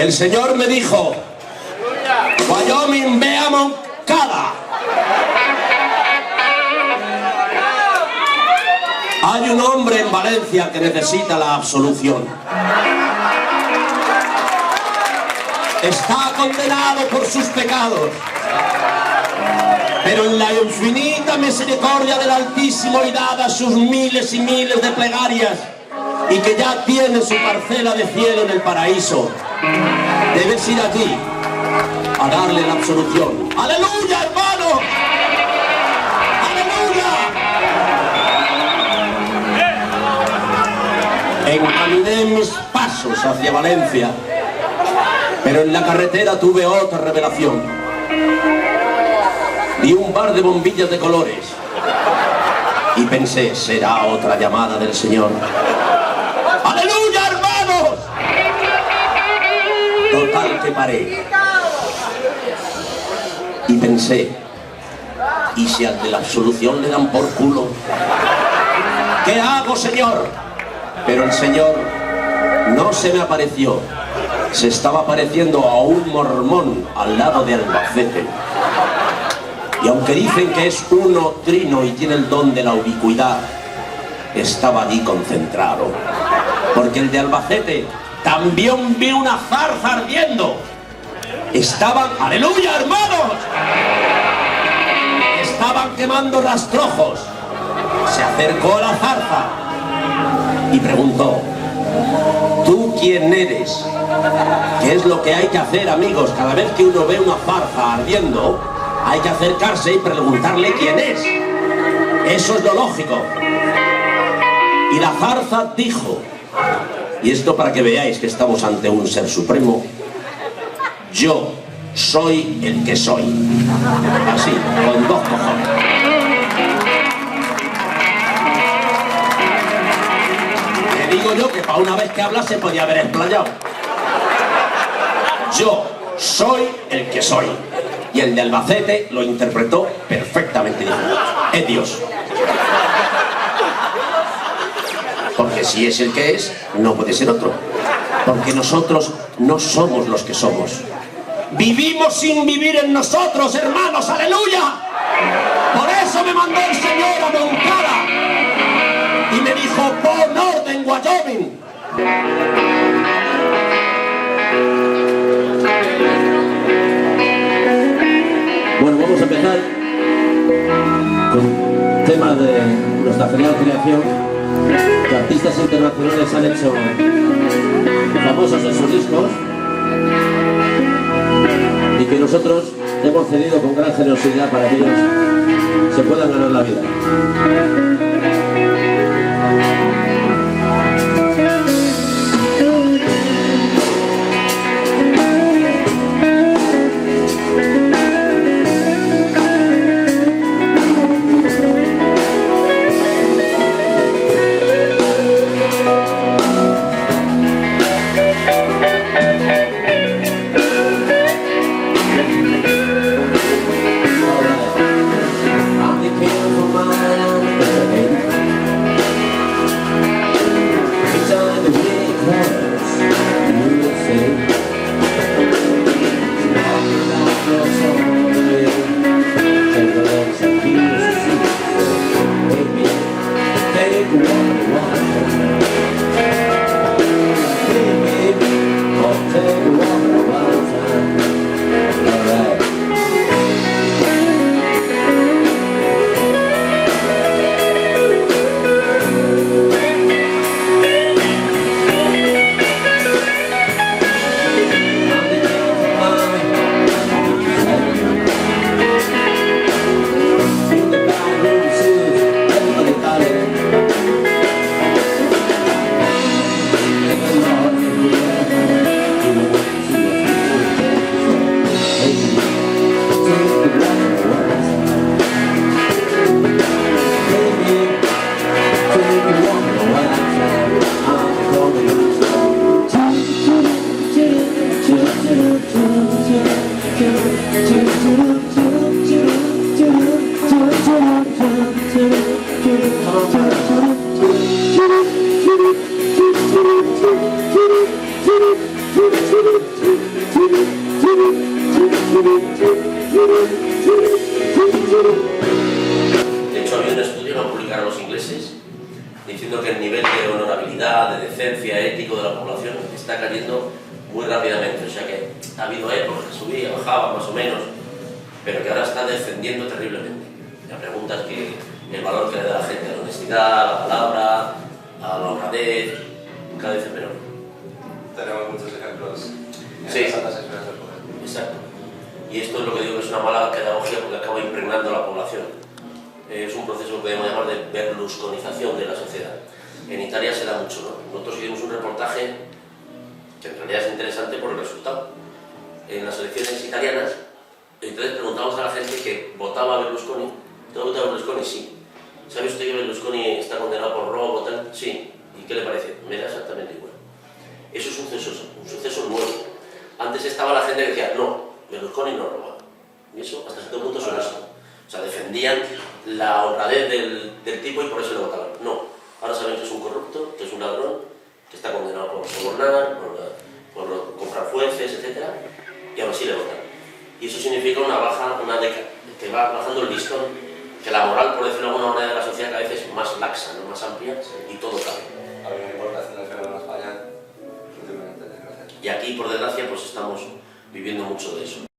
El Señor me dijo: Wyoming, ve a Moncada. Hay un hombre en Valencia que necesita la absolución. Está condenado por sus pecados, pero en la infinita misericordia del Altísimo y dadas sus miles y miles de plegarias, y que ya tiene su parcela de cielo en el paraíso, debes ir allí a darle la absolución. ¡Aleluya, hermano! ¡Aleluya! Encaminé mis pasos hacia Valencia, pero en la carretera tuve otra revelación. Vi un par de bombillas de colores y pensé: será otra llamada del Señor. ¡Aleluya, hermanos! Total que paré y pensé: ¿y si al de la absolución le dan por culo? ¿Qué hago, Señor? Pero el Señor no se me apareció. Se estaba pareciendo a un mormón al lado de Albacete. Y aunque dicen que es uno trino y tiene el don de la ubicuidad, estaba allí concentrado. Porque el de Albacete también vi una zarza ardiendo. Estaban, ¡aleluya, hermanos! Estaban quemando rastrojos. Se acercó a la zarza y preguntó: ¿tú quién eres? ¿Qué es lo que hay que hacer, amigos? Cada vez que uno ve una zarza ardiendo, hay que acercarse y preguntarle quién es. Eso es lo lógico. Y la zarza dijo, y esto para que veáis que estamos ante un ser supremo: yo soy el que soy. Así, con dos cojones. Le digo yo que para una vez que habla se podía haber explayado. Yo soy el que soy. Y el de Albacete lo interpretó perfectamente. Dijo: es Dios. Porque si es el que es, no puede ser otro. Porque nosotros no somos los que somos. Vivimos sin vivir en nosotros, hermanos. ¡Aleluya! Por eso me mandó el Señor a Moncada y me dijo: pon orden, Wyoming. Bueno, vamos a empezar con temas de nuestra genial creación, que artistas internacionales han hecho famosos en sus discos y que nosotros hemos cedido con gran generosidad para que ellos se puedan ganar la vida. cayendo muy rápidamente, o sea que ha habido épocas que subía, bajaba más o menos, pero que ahora está descendiendo terriblemente. La pregunta es que el valor que le da la gente a la honestidad, a la palabra, a la honradez, cada vez es menor. Tenemos muchos ejemplos en Sí. las altas esferas del poder. Exacto. Y esto es lo que digo que es una mala pedagogía porque acaba impregnando a la población. Es un proceso que podemos llamar de berlusconización de la sociedad. En Italia se da mucho, ¿no? Nosotros hicimos un reportaje que en realidad es interesante por el resultado. En las elecciones italianas, entonces preguntamos a la gente que votaba a Berlusconi. ¿Te ha votado a Berlusconi? Sí. ¿Sabe usted que Berlusconi está condenado por robo o tal? Sí. ¿Y qué le parece? Me da exactamente igual. Eso es un suceso nuevo. Antes estaba la gente que decía, no, Berlusconi no roba. Y eso hasta cierto punto es honesto. O sea, defendían la honradez del tipo y por eso le votaban. No, ahora saben que es un corrupto, que es un ladrón, que está condenado por sobornar, por comprar jueces, etc. Y aún así le votan. Y eso significa una baja, que va bajando el listón, que la moral, por decirlo de alguna manera, de la sociedad cada vez es más laxa, ¿no? Más amplia, y todo cabe. Había una importación del fenómeno en España últimamente, desgraciadamente. Y aquí, por desgracia, pues estamos viviendo mucho de eso.